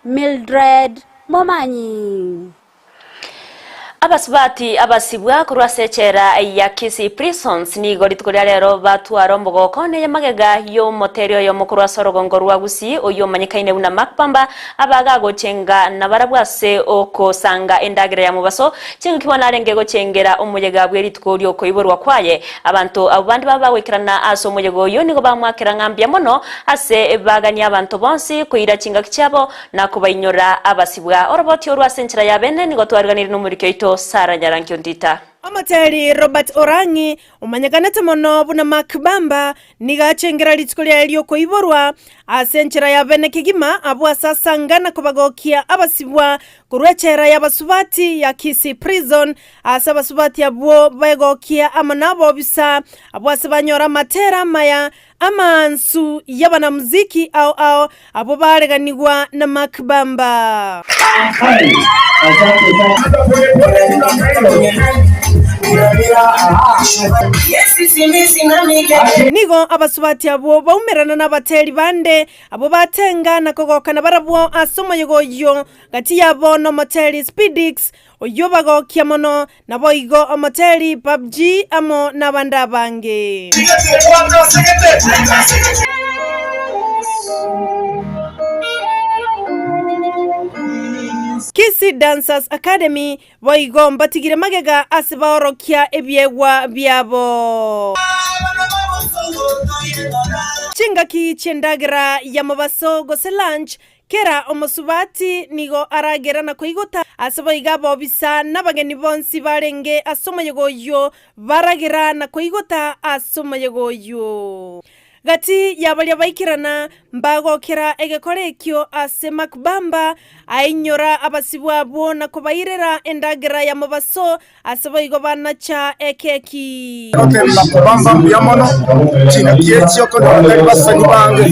Mildred Momanyi. Abasibati abasibwa kurwasechera ya Kisii Prisons ni goritukulia lero batwaro mbogokone ya magega yo moterio yo mukuru wa Sorogongo rwa Gusii oyo manyikaine una makpamba abaga gochenga na barabwase okosanga endagire ya mubaso chinga kibona arenge gochengera omuyega bweritukulio koiborwa kwaye abantu abandi babawekirana aso omuyego yo nigo bamwakira ngambya mono ase bagani abantu bonsi kuira chinga kichabo na kubainyora abasibwa oroboti orwasenchera ya bene nigo twarganira numurikeito Sara Nyaranki Ondita. Amateri Robert Orangi umanyaganete mono buna makbamba niga chengera litikulia elio koiborwa asenchera ya bene kigima abu asasangana kubagokia abasibwa kurwechera ya basubati ya Kisii Prison asa basubati abuo bagokia amanabo bisa abu asabanyora matera maya amansu yabana muziki au abo bareganirwa na makbamba. Nigo abasubati abo baumerana n'abateri bande abo batenga nakogokana barabwo asoma yogoyo gati yabo no moteri Speedix oyo bagokia mono nabo igo omoteri PUBG amo nabanda bange. Kisii Dancers Academy boigo mbatigire magega asibaorokia ebyegwa byabo. Chingaki chendagira ya mubaso gose lunch kera omusubati nigo aragera na koigota asiboiga bobisa nabageni bonsi barenge asomoyegoyo baragera na koigota asomoyegoyo. Gati yabalia baikirana mbagokera egekorekyo ase makbamba ainyora abasibwa abo na kubairera endagera ya mubaso asiboigo banacha ekeki. Hotel makbamba yamono china kiechyo kono batari basani bange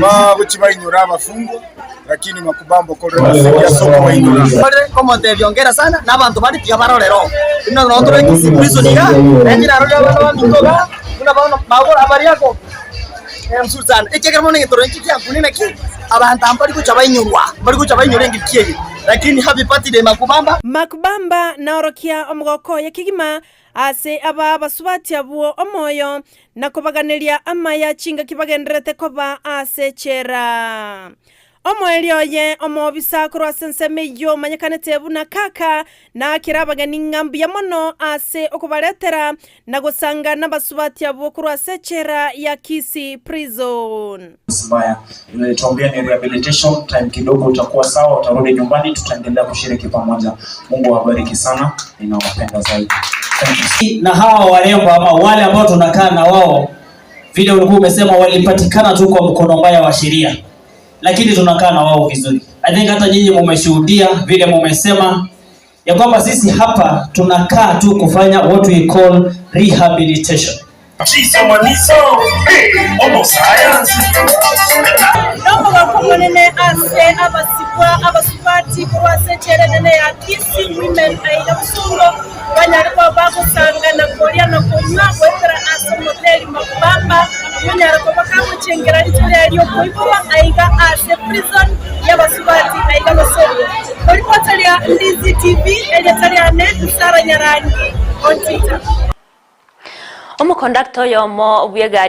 babuchibainyora abafungwa lakini makubambo kore basikia soko bainyora como te byongera sana nabantu bari tiabarorero ino notore Kisii Prison niga engira rero bantoga una bagora abari yako msuzana ekega mone ngitoro nkikia kunina ki abantu ambari kucha bainyura ngikiye lakini happy birthday makubamba naorokia omugoko yakigima ase aba basubati abuo omoyo nakobaganiria amaya chinga kibagenderete koba ase chera omoelio ye omobisa kurwa senseme yo manyakanete buna kaka na kirabagani ngambi ya mono ase okubaletera na gusanga n'abasubati abo kurwa sechera ya Kisii Prison. Mbaya nilituambia ni rehabilitation time kidogo utakuwa sawa, utarudi nyumbani, tutaendelea kushiriki pamoja. Mungu awabariki sana, ninawapenda zaidi. Na hawa warembo ama wale ambao tunakaa na wao vile ulikuwa umesema walipatikana tu kwa mkono mbaya wa sheria, lakini tunakaa na wao vizuri. I think hata nyinyi mmeshuhudia vile mmesema ya kwamba sisi hapa tunakaa tu kufanya what we call rehabilitation. Nomba gakomonene ase abasubati kurwasechere nene ya Kisii Women aina busungo banyariko bagusanga na koria na konywa kwetera ase moteri makbamba banyariko bakamuchengera litore lyo koibwa aiga ase prison y'abasubati aiga basoro Oripotalia Ndizi TV editariane Sara Nyarangi on Twitter. Omo conductor yo mo bwegari